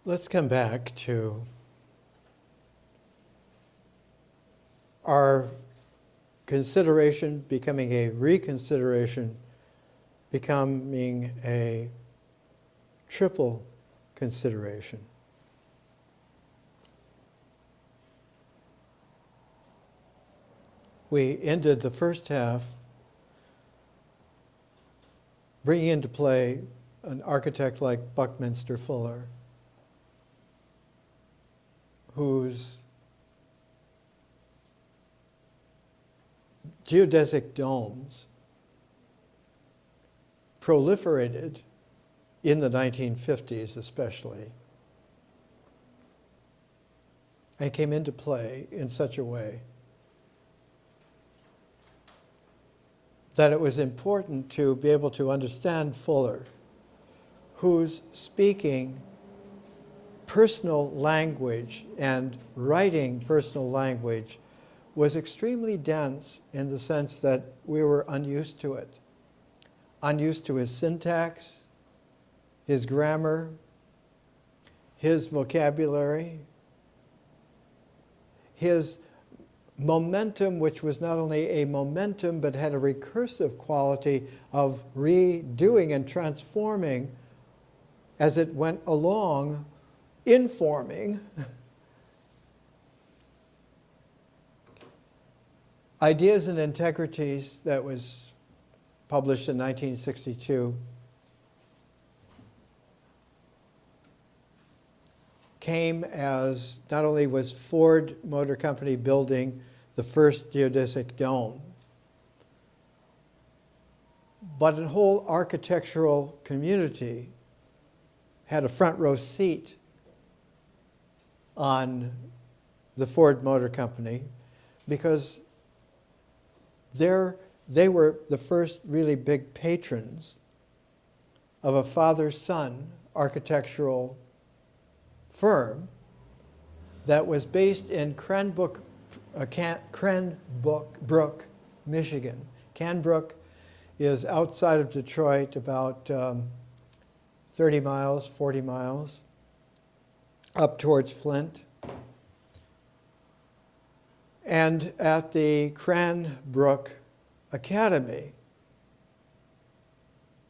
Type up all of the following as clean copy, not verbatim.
Let's come back to our consideration becoming a reconsideration, becoming a triple consideration. We ended the first half bringing into play an architect like Buckminster Fuller, whose geodesic domes proliferated in the 1950s especially, and came into play in such a way that it was important to be able to understand Fuller, who's speaking personal language and writing personal language was extremely dense in the sense that we were unused to it. Unused to his syntax, his grammar, his vocabulary, his momentum, which was not only a momentum but had a recursive quality of redoing and transforming as it went along, informing Ideas and Integrities, that was published in 1962, came as not only was Ford Motor Company building the first geodesic dome, but a whole architectural community had a front row seat on the Ford Motor Company because they were the first really big patrons of a father-son architectural firm that was based in Cranbrook, Michigan. Cranbrook is outside of Detroit, about 30 miles, 40 miles, up towards Flint. And at the Cranbrook Academy,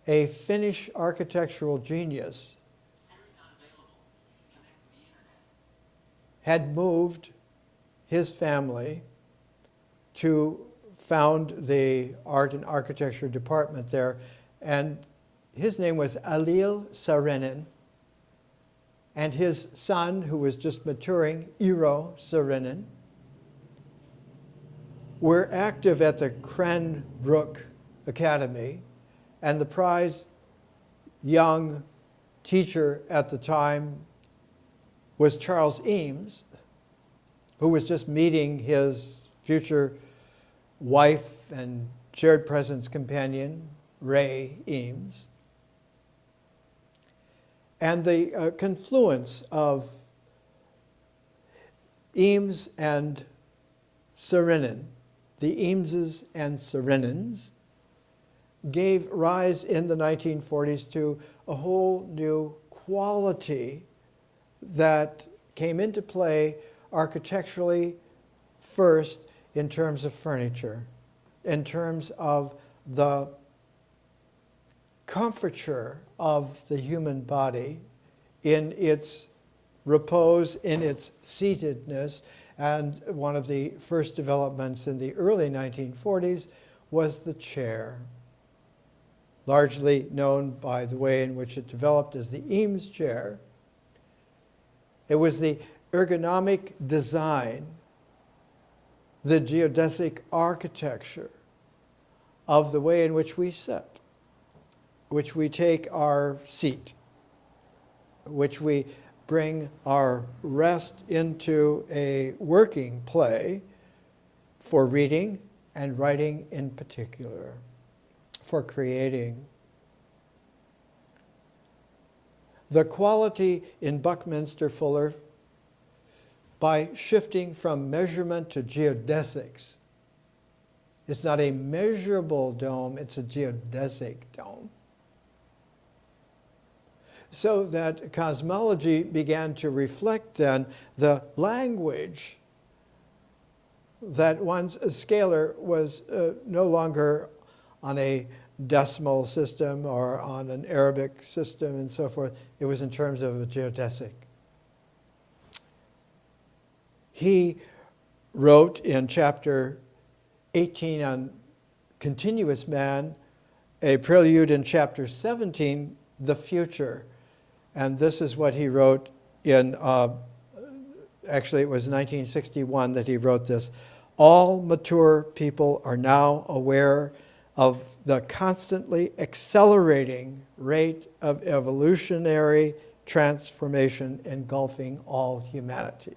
a Finnish architectural genius had moved his family to found the art and architecture department there, and his name was Alil Saarinen, and his son, who was just maturing, Eero Saarinen, were active at the Cranbrook Academy, and the prize young teacher at the time was Charles Eames, who was just meeting his future wife and shared presence companion, Ray Eames. And the confluence of Eames and Saarinen, the Eameses and Saarinens, gave rise in the 1940s to a whole new quality that came into play architecturally first in terms of furniture, in terms of the comforture of the human body in its repose, in its seatedness. And one of the first developments in the early 1940s was the chair, largely known by the way in which it developed as the Eames chair. It was the ergonomic design, the geodesic architecture of the way in which we sit, which we take our seat, which we bring our rest into a working play for reading and writing in particular, for creating. The quality in Buckminster Fuller, by shifting from measurement to geodesics, it's not a measurable dome, it's a geodesic dome. So that cosmology began to reflect then the language that one's scalar was no longer on a decimal system or on an Arabic system and so forth. It was in terms of a geodesic. He wrote in chapter 18 on continuous man, a prelude in chapter 17, the future. And this is what he wrote in, actually it was 1961 that he wrote this. All mature people are now aware of the constantly accelerating rate of evolutionary transformation engulfing all humanity,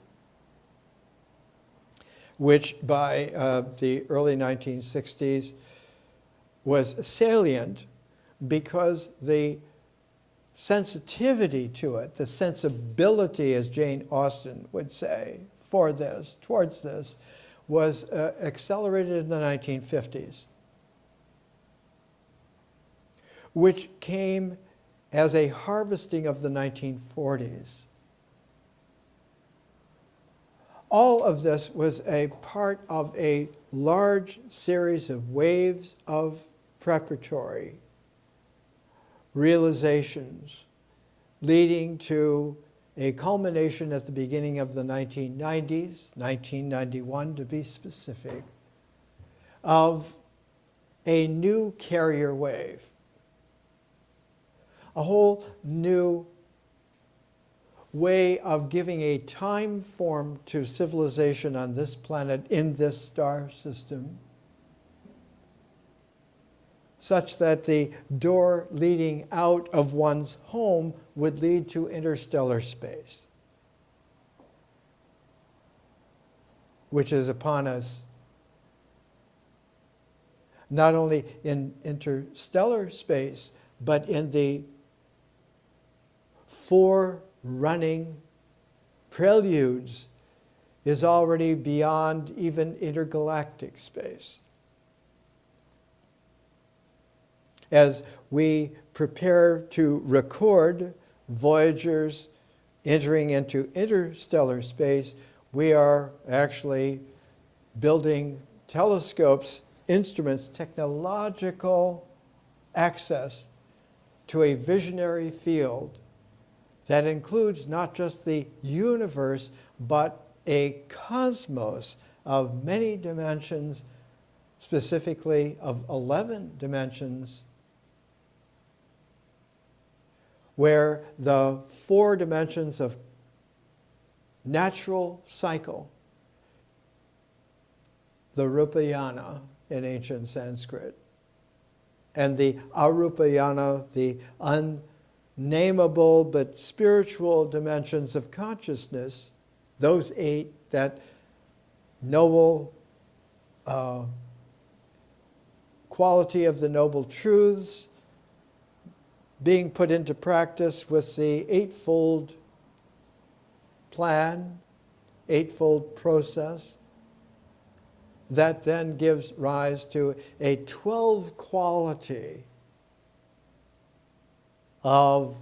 which by the early 1960s was salient because the sensitivity to it, the sensibility, as Jane Austen would say, for this, towards this, was accelerated in the 1950s, which came as a harvesting of the 1940s. All of this was a part of a large series of waves of preparatory realizations leading to a culmination at the beginning of the 1990s, 1991 to be specific, of a new carrier wave, a whole new way of giving a time form to civilization on this planet in this star system, such that the door leading out of one's home would lead to interstellar space, which is upon us not only in interstellar space, but in the forerunning preludes is already beyond even intergalactic space. As we prepare to record Voyagers entering into interstellar space, we are actually building telescopes, instruments, technological access to a visionary field that includes not just the universe, but a cosmos of many dimensions, specifically of 11 dimensions, where the 4 dimensions of natural cycle, the Rupayana in ancient Sanskrit, and the Arupayana, the unnameable but spiritual dimensions of consciousness, those 8, that noble quality of the noble truths being put into practice with the 8-fold plan, 8-fold process, that then gives rise to a 12 quality of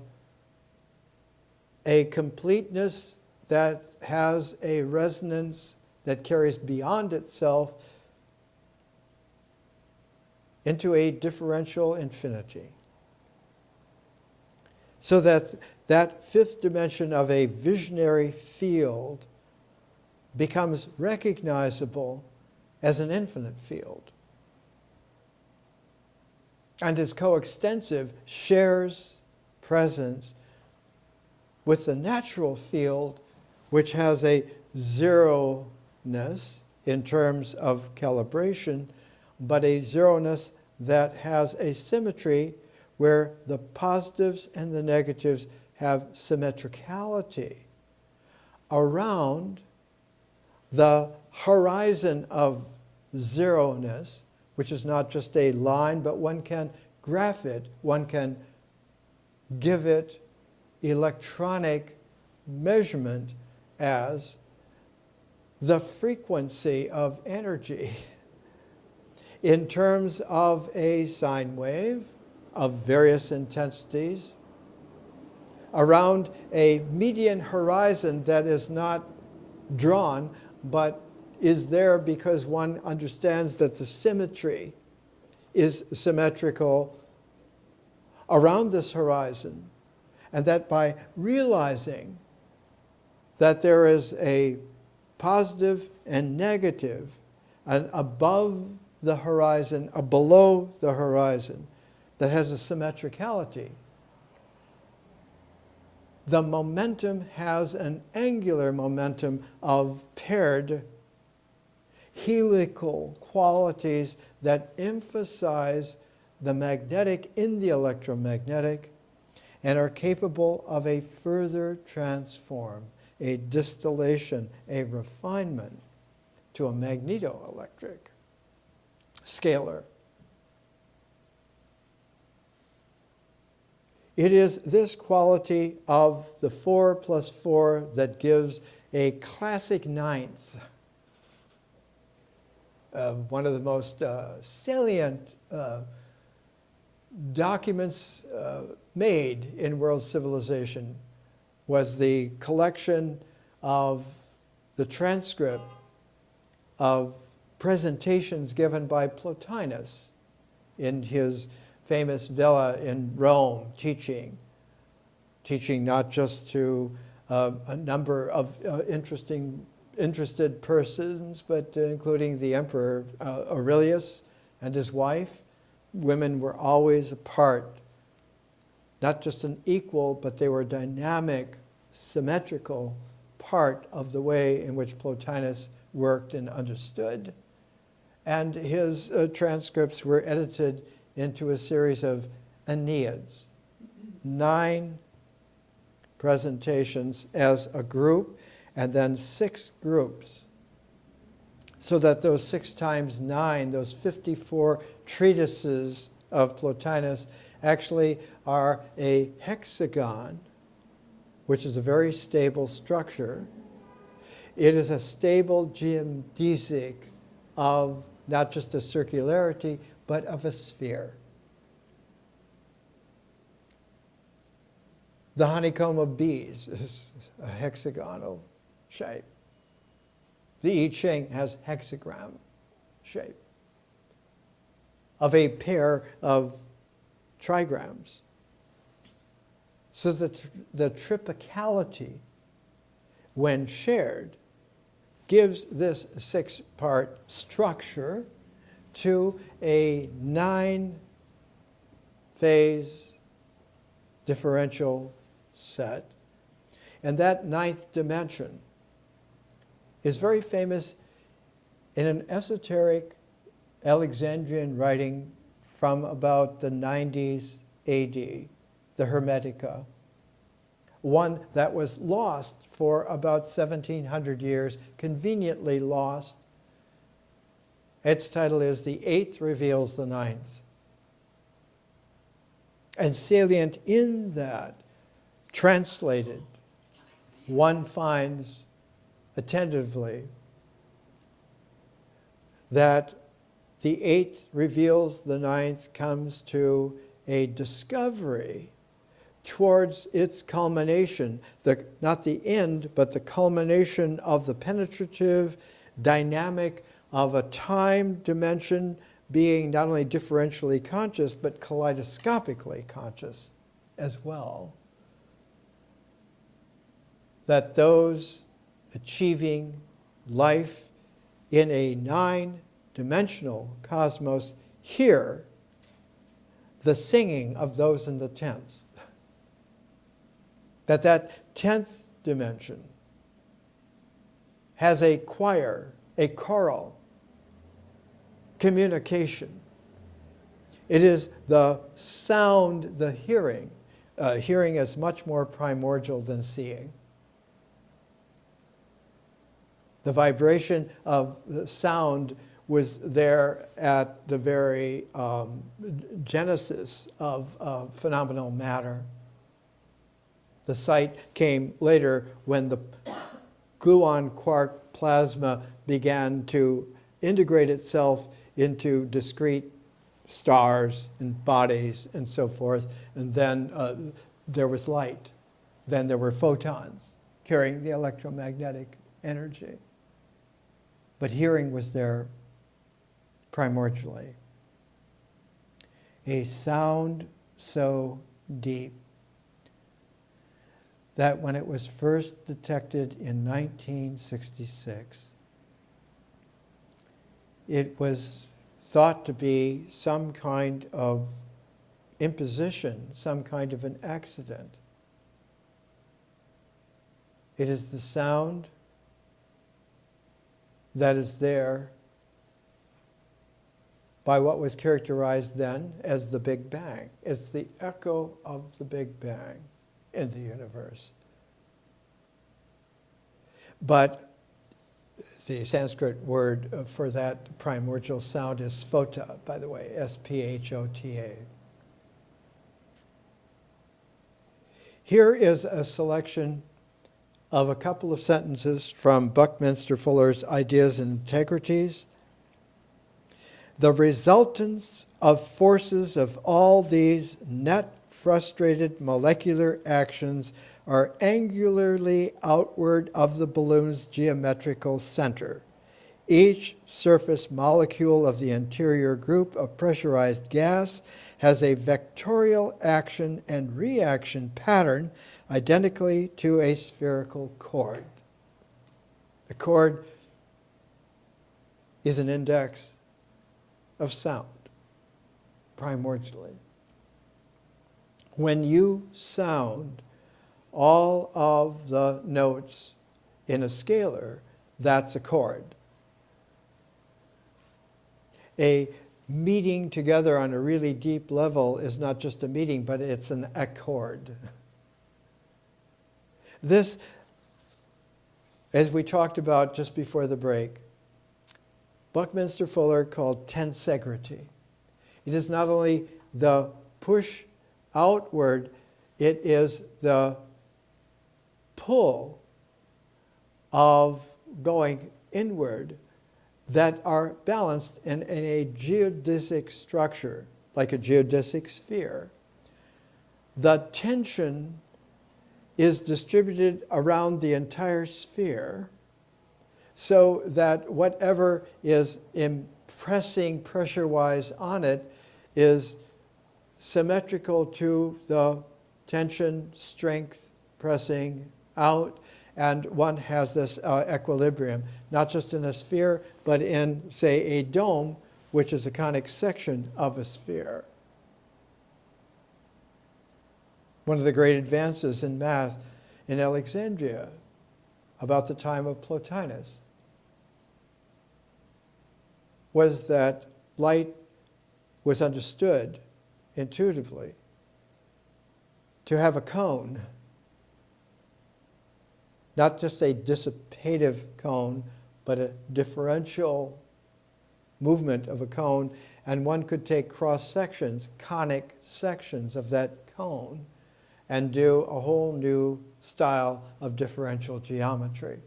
a completeness that has a resonance that carries beyond itself into a differential infinity. So that that 5th dimension of a visionary field becomes recognizable as an infinite field, and is coextensive, shares presence with the natural field, which has a zeroness in terms of calibration, but a zeroness that has a symmetry where the positives and the negatives have symmetricality around the horizon of zeroness, which is not just a line, but one can graph it, one can give it electronic measurement as the frequency of energy in terms of a sine wave of various intensities, around a median horizon that is not drawn, but is there because one understands that the symmetry is symmetrical around this horizon, and that by realizing that there is a positive and negative, an above the horizon, a below the horizon, that has a symmetricality, the momentum has an angular momentum of paired helical qualities that emphasize the magnetic in the electromagnetic and are capable of a further transform, a distillation, a refinement to a magnetoelectric scalar. It is this quality of the 4 plus 4 that gives a classic ninth. One of the most salient documents made in world civilization was the collection of the transcript of presentations given by Plotinus in his famous villa in Rome, teaching not just to a number of interested persons, but including the Emperor Aurelius and his wife. Women were always a part, not just an equal, but they were a dynamic, symmetrical part of the way in which Plotinus worked and understood. And his transcripts were edited into a series of Aeneads, 9 presentations as a group, and then 6 groups. So that those 6 times 9, those 54 treatises of Plotinus actually are a hexagon, which is a very stable structure. It is a stable geodesic of not just a circularity, but of a sphere. The honeycomb of bees is a hexagonal shape. The I Ching has hexagram shape of a pair of trigrams. So that the triplicality, when shared, gives this 6-part structure to a 9-phase differential set. And that 9th dimension is very famous in an esoteric Alexandrian writing from about the 90s AD, the Hermetica, one that was lost for about 1700 years, conveniently lost. Its title is The 8th Reveals the 9th. And salient in that, translated, one finds attentively that the 8th reveals the 9th comes to a discovery towards its culmination, not the end, but the culmination of the penetrative dynamic of a time dimension being not only differentially conscious, but kaleidoscopically conscious as well. That those achieving life in a 9-dimensional cosmos hear the singing of those in the 10th. That 10th dimension has a choir, a choral communication. It is the sound, the hearing. Hearing is much more primordial than seeing. The vibration of the sound was there at the very genesis of phenomenal matter. The sight came later when the gluon quark plasma began to integrate itself into discrete stars and bodies and so forth, and then there was light. then there were photons carrying the electromagnetic energy. But hearing was there primordially. A sound so deep that when it was first detected in 1966, it was thought to be some kind of imposition, some kind of an accident. It is the sound that is there by what was characterized then as the Big Bang. It's the echo of the Big Bang in the universe. But the Sanskrit word for that primordial sound is sphota, by the way, S-P-H-O-T-A. Here is a selection of a couple of sentences from Buckminster Fuller's Ideas and Integrities. The resultants of forces of all these net frustrated molecular actions are angularly outward of the balloon's geometrical center. Each surface molecule of the interior group of pressurized gas has a vectorial action and reaction pattern identically to a spherical chord. The chord is an index of sound, primordially. When you sound all of the notes in a scalar, that's a chord. A meeting together on a really deep level is not just a meeting, but it's an accord. This, as we talked about just before the break, Buckminster Fuller called tensegrity. It is not only the push outward, it is the pull of going inward that are balanced in a geodesic structure, like a geodesic sphere. The tension is distributed around the entire sphere so that whatever is impressing pressure-wise on it is symmetrical to the tension, strength, pressing out, and one has this equilibrium, not just in a sphere, but in, say, a dome, which is a conic section of a sphere. One of the great advances in math in Alexandria about the time of Plotinus was that light was understood intuitively to have a cone, not just a dissipative cone, but a differential movement of a cone, and one could take cross sections, conic sections of that cone, and do a whole new style of differential geometry.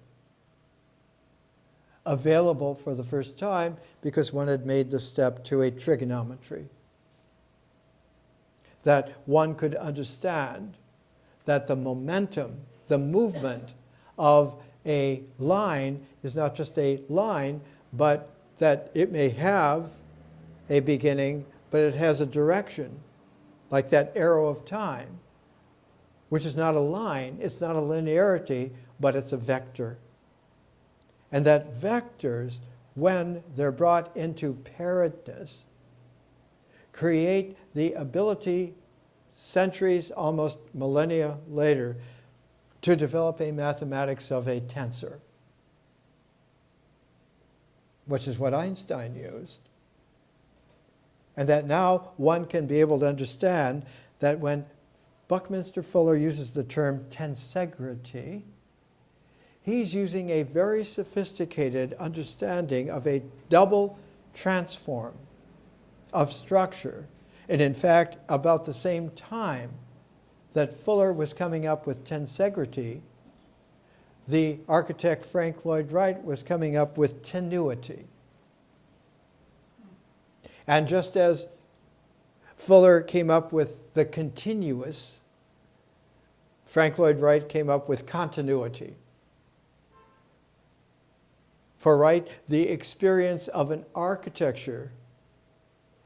Available for the first time because one had made the step to a trigonometry. That one could understand that the momentum, the movement of a line is not just a line, but that it may have a beginning, but it has a direction, like that arrow of time, which is not a line, it's not a linearity, but it's a vector. And that vectors, when they're brought into pairedness, create the ability, centuries, almost millennia later, to develop a mathematics of a tensor, which is what Einstein used. And that now one can be able to understand that when Buckminster Fuller uses the term tensegrity, he's using a very sophisticated understanding of a double transform of structure. And in fact, about the same time that Fuller was coming up with tensegrity, the architect Frank Lloyd Wright was coming up with tenuity. And just as Fuller came up with the continuous, Frank Lloyd Wright came up with continuity. For Wright, the experience of an architecture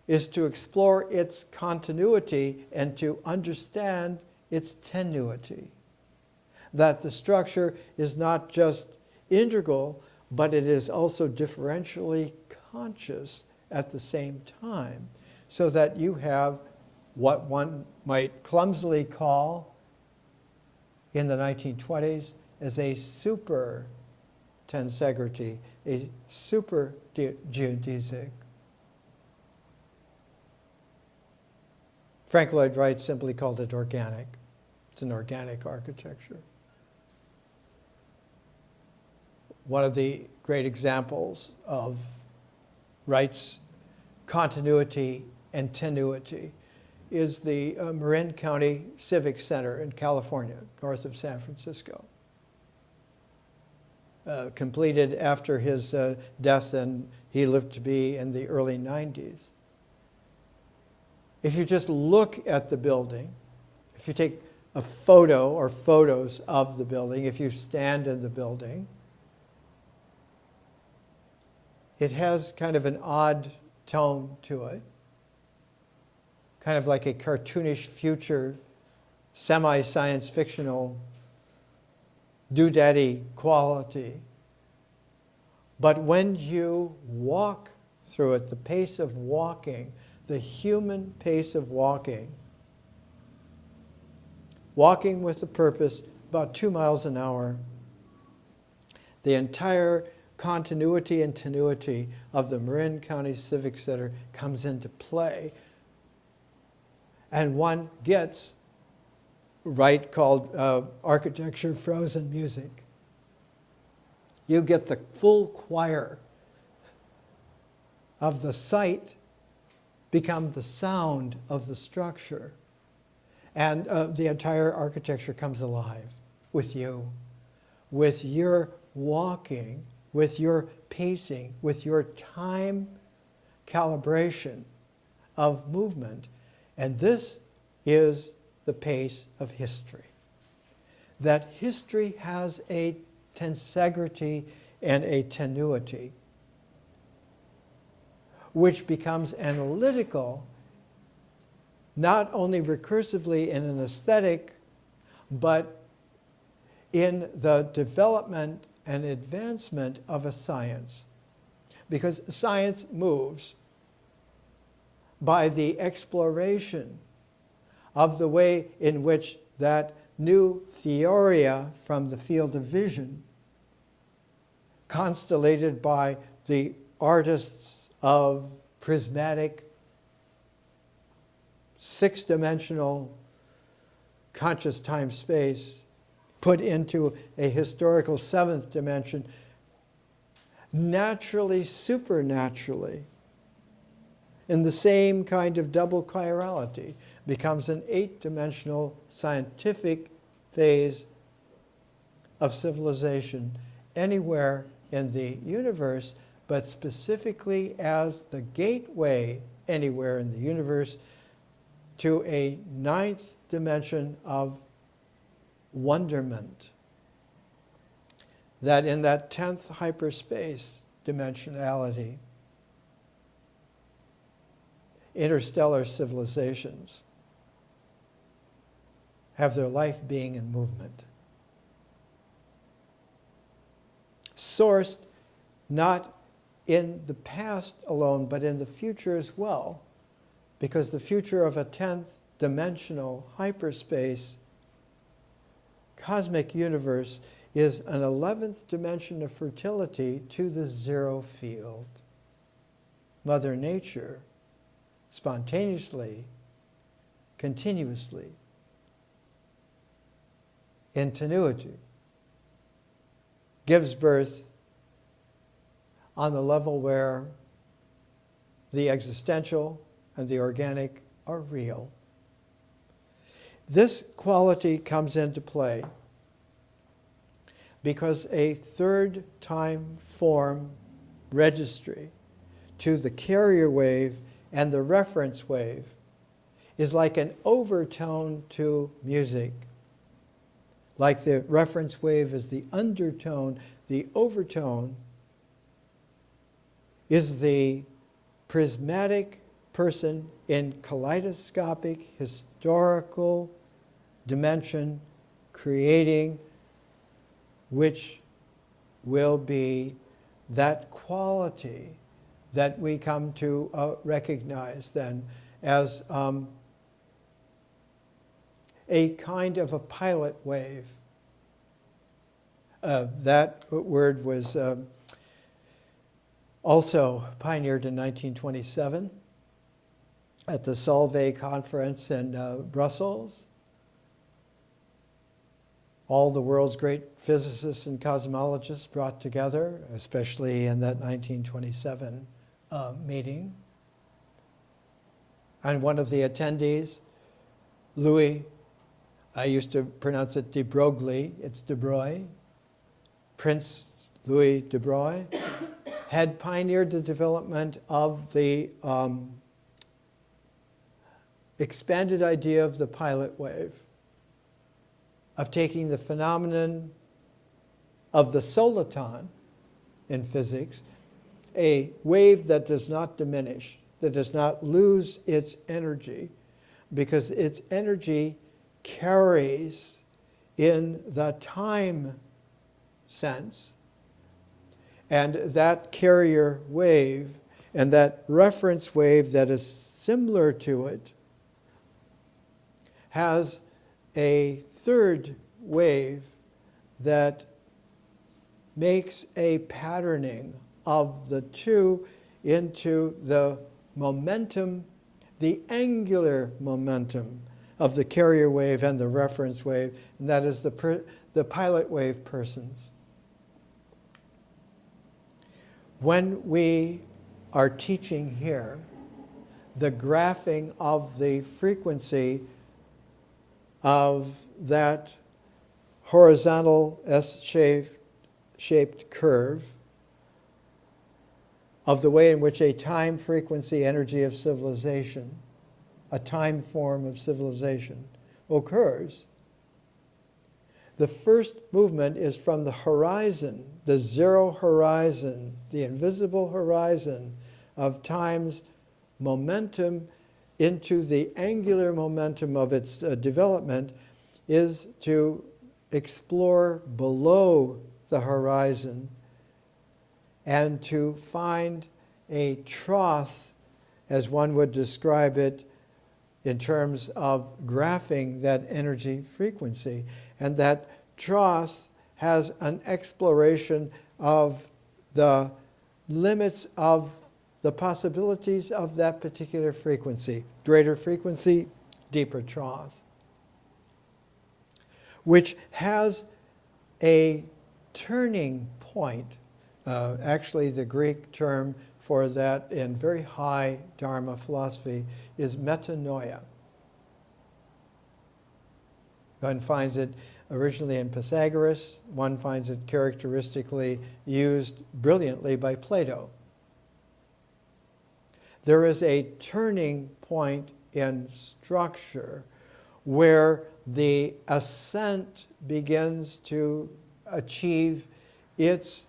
is to explore its continuity and to understand its tenuity. That the structure is not just integral, but it is also differentially conscious at the same time, so that you have what one might clumsily call in the 1920s as a super tensegrity, a super geodesic. Frank Lloyd Wright simply called it organic. It's an organic architecture. One of the great examples of Wright's continuity and tenuity is the Marin County Civic Center in California, north of San Francisco. Completed after his death, and he lived to be in the early 90s. If you just look at the building, if you take a photo or photos of the building, if you stand in the building, it has kind of an odd tone to it, kind of like a cartoonish future, semi-science fictional doodaddy quality. But when you walk through it, the pace of walking, the human pace of walking with a purpose, about 2 miles an hour, the entire continuity and tenuity of the Marin County Civic Center comes into play. And one gets Wright called architecture frozen music. You get the full choir of the sight become the sound of the structure. And the entire architecture comes alive with you, with your walking, with your pacing, with your time calibration of movement. And this is the pace of history. That history has a tensegrity and a tenuity, which becomes analytical, not only recursively in an aesthetic, but in the development and advancement of a science. Because science moves by the exploration of the way in which that new theoria from the field of vision, constellated by the artists of prismatic, six-dimensional conscious time-space, put into a historical seventh dimension, naturally, supernaturally, in the same kind of double chirality, becomes an eight-dimensional scientific phase of civilization anywhere in the universe, but specifically as the gateway anywhere in the universe to a ninth dimension of wonderment. That in that 10th hyperspace dimensionality, interstellar civilizations have their life being in movement. Sourced not in the past alone, but in the future as well, because the future of a 10th dimensional hyperspace cosmic universe is an 11th dimension of fertility to the zero field. Mother Nature, spontaneously, continuously, in tenuity, gives birth on the level where the existential and the organic are real. This quality comes into play because a third time form registry to the carrier wave and the reference wave is like an overtone to music. like the reference wave is the undertone, the overtone is the prismatic person in kaleidoscopic historical dimension creating, which will be that quality that we come to recognize then as a kind of a pilot wave. That word was also pioneered in 1927 at the Solvay conference in Brussels. All the world's great physicists and cosmologists brought together, especially in that 1927 meeting. And one of the attendees, Louis, I used to pronounce it de Broglie, it's de Broglie, Prince Louis de Broglie, had pioneered the development of the expanded idea of the pilot wave, of taking the phenomenon of the soliton in physics, a wave that does not diminish, that does not lose its energy, because its energy carries in the time sense. And that carrier wave and that reference wave that is similar to it has a third wave that makes a patterning of the two into the momentum, the angular momentum of the carrier wave and the reference wave, and that is the pilot wave persons. When we are teaching here, the graphing of the frequency of that horizontal S-shaped curve of the way in which a time frequency energy of civilization, a time form of civilization, occurs. The first movement is from the horizon, the zero horizon, the invisible horizon of time's momentum into the angular momentum of its development, is to explore below the horizon and to find a trough, as one would describe it, in terms of graphing that energy frequency. And that trough has an exploration of the limits of the possibilities of that particular frequency. Greater frequency, deeper trough. Which has a turning point. Actually, the Greek term for that in very high Dharma philosophy is metanoia. One finds it originally in Pythagoras. One finds it characteristically used brilliantly by Plato. There is a turning point in structure where the ascent begins to achieve its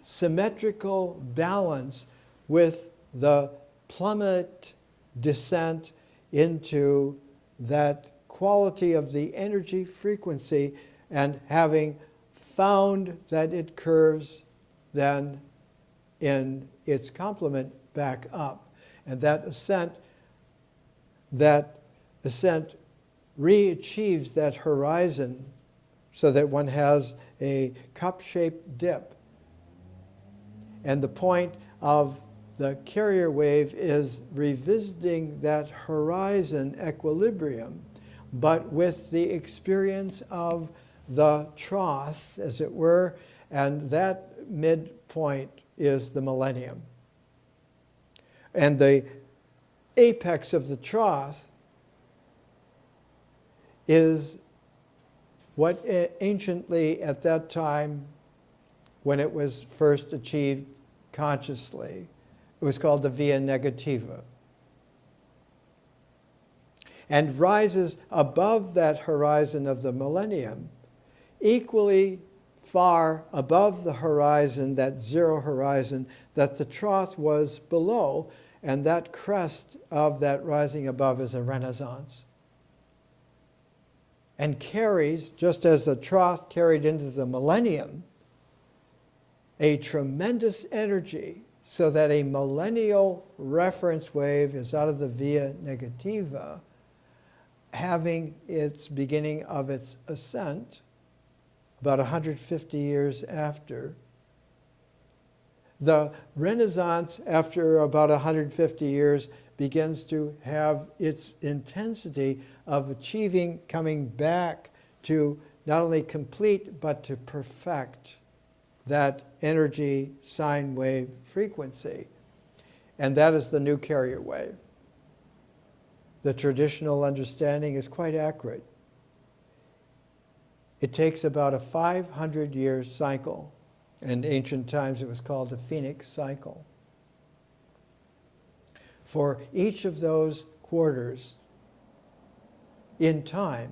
symmetrical balance with the plummet descent into that quality of the energy frequency, and having found that it curves then in its complement back up. And that ascent re-achieves that horizon so that one has a cup-shaped dip. And the point of the carrier wave is revisiting that horizon equilibrium, but with the experience of the trough, as it were, and that midpoint is the millennium. And the apex of the trough is what anciently at that time, when it was first achieved consciously, it was called the via negativa. And rises above that horizon of the millennium equally far above the horizon, that zero horizon, that the trough was below, and that crest of that rising above is a renaissance. And carries, just as the trough carried into the millennium, a tremendous energy, so that a millennial reference wave is out of the via negativa, having its beginning of its ascent about 150 years after. The Renaissance, after about 150 years, begins to have its intensity of achieving, coming back to not only complete, but to perfect that energy sine wave frequency. And that is the new carrier wave. The traditional understanding is quite accurate. It takes about a 500-year cycle. In ancient times, it was called the Phoenix cycle. For each of those quarters in time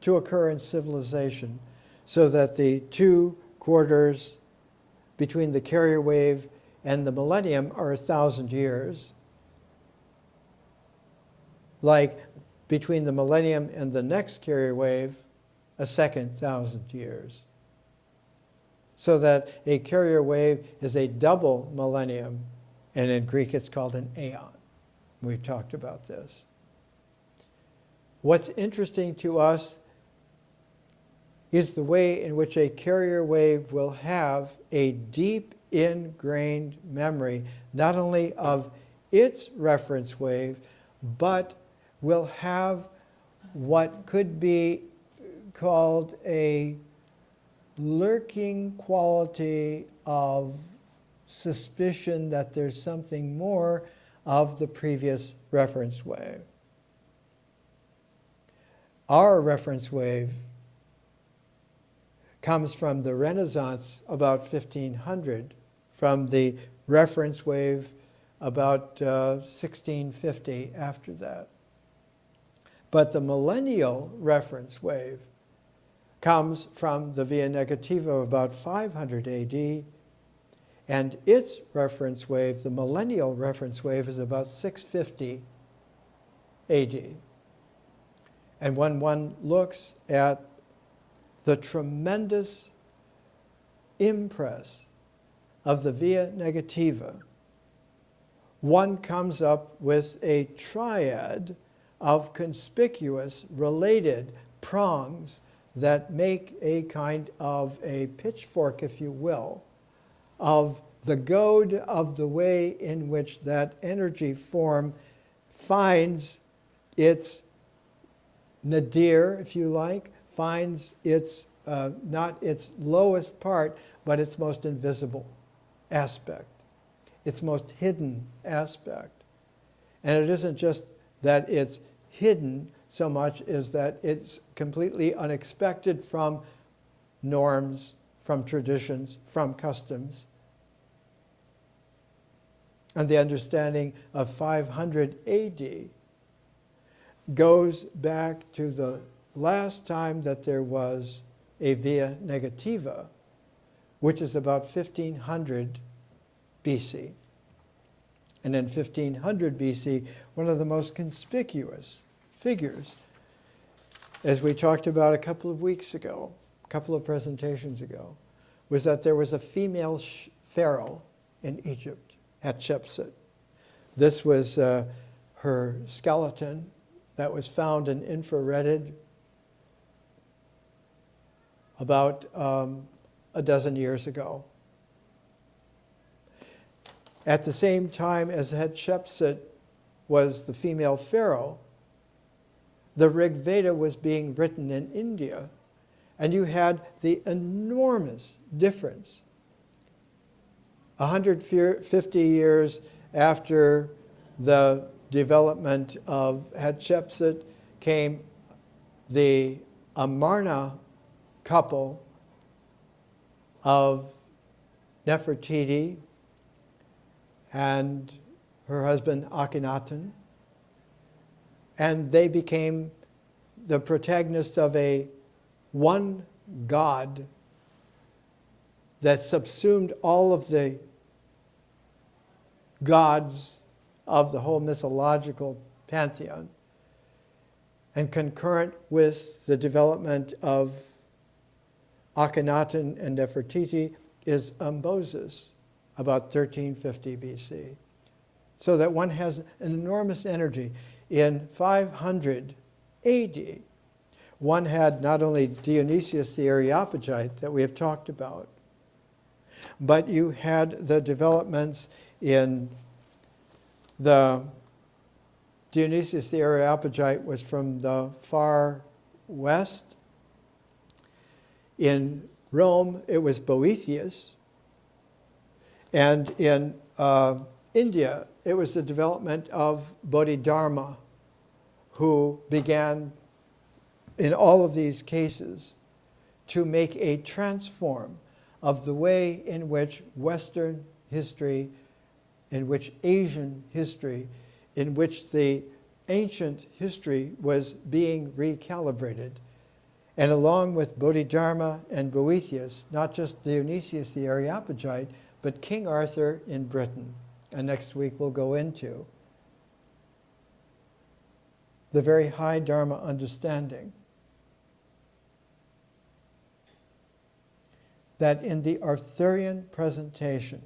to occur in civilization, so that the two quarters between the carrier wave and the millennium are 1,000 years. Like between the millennium and the next carrier wave, a second 1,000 years. So that a carrier wave is a double millennium, and in Greek it's called an aeon. We've talked about this. What's interesting to us is the way in which a carrier wave will have a deep ingrained memory, not only of its reference wave, but will have what could be called a lurking quality of suspicion that there's something more of the previous reference wave. Our reference wave comes from the Renaissance about 1500, from the reference wave about 1650 after that. But the millennial reference wave comes from the Via Negativa of about 500 AD, and its reference wave, the millennial reference wave, is about 650 AD. And when one looks at the tremendous impress of the Via Negativa, one comes up with a triad of conspicuous related prongs that make a kind of a pitchfork, if you will, of the goad of the way in which that energy form finds its nadir, if you like, finds its, not its lowest part, but its most invisible aspect, its most hidden aspect. And it isn't just that it's hidden so much as that it's completely unexpected from norms, from traditions, from customs. And the understanding of 500 AD goes back to the last time that there was a Via Negativa, which is about 1500 BC. And in 1500 BC, one of the most conspicuous figures, as we talked about a couple of weeks ago, a couple of presentations ago, was that there was a female pharaoh in Egypt, Hatshepsut. This was her skeleton that was found in infrared about a dozen years ago. At the same time as Hatshepsut was the female pharaoh, the Rig Veda was being written in India, and you had the enormous difference. 150 years after the development of Hatshepsut came the Amarna couple of Nefertiti and her husband Akhenaten, and they became the protagonists of a one God that subsumed all of the gods of the whole mythological pantheon, and concurrent with the development of Akhenaten and Nefertiti is Moses, about 1350 BC. So that one has an enormous energy. In 500 AD, one had not only Dionysius the Areopagite that we have talked about, but you had the developments in the Dionysius the Areopagite was from the far west. In Rome, it was Boethius. And in India, it was the development of Bodhidharma, who began, in all of these cases, to make a transform of the way in which Western history, in which Asian history, in which the ancient history was being recalibrated. And along with Bodhidharma and Boethius, not just Dionysius the Areopagite, but King Arthur in Britain. And next week we'll go into the very high Dharma understanding that in the Arthurian presentation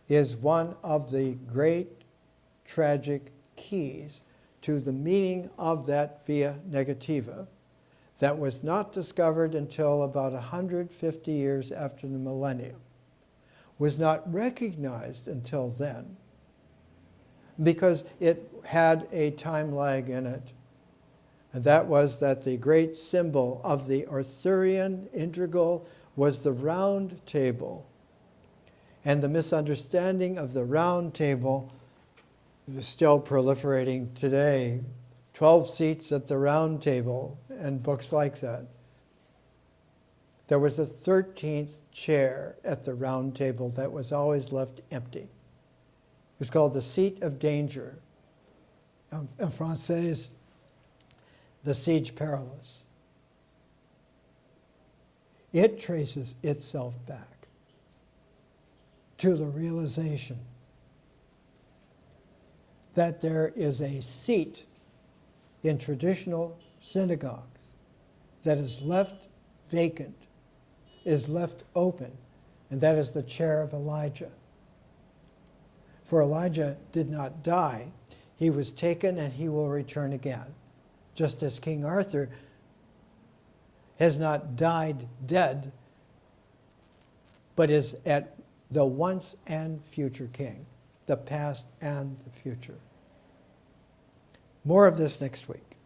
is one of the great tragic keys to the meaning of that via negativa that was not discovered until about 150 years after the millennium, was not recognized until then, because it had a time lag in it. And that was that the great symbol of the Arthurian integral was the round table. And the misunderstanding of the round table is still proliferating today. 12 seats at the round table and books like that. There was a 13th chair at the round table that was always left empty. It was called the seat of danger. En français, the siege perilous. It traces itself back to the realization that there is a seat in traditional synagogues that is left vacant, is left open, and that is the chair of Elijah. For Elijah did not die. He was taken and he will return again. Just as King Arthur has not died dead, but is at the once and future king, the past and the future. More of this next week.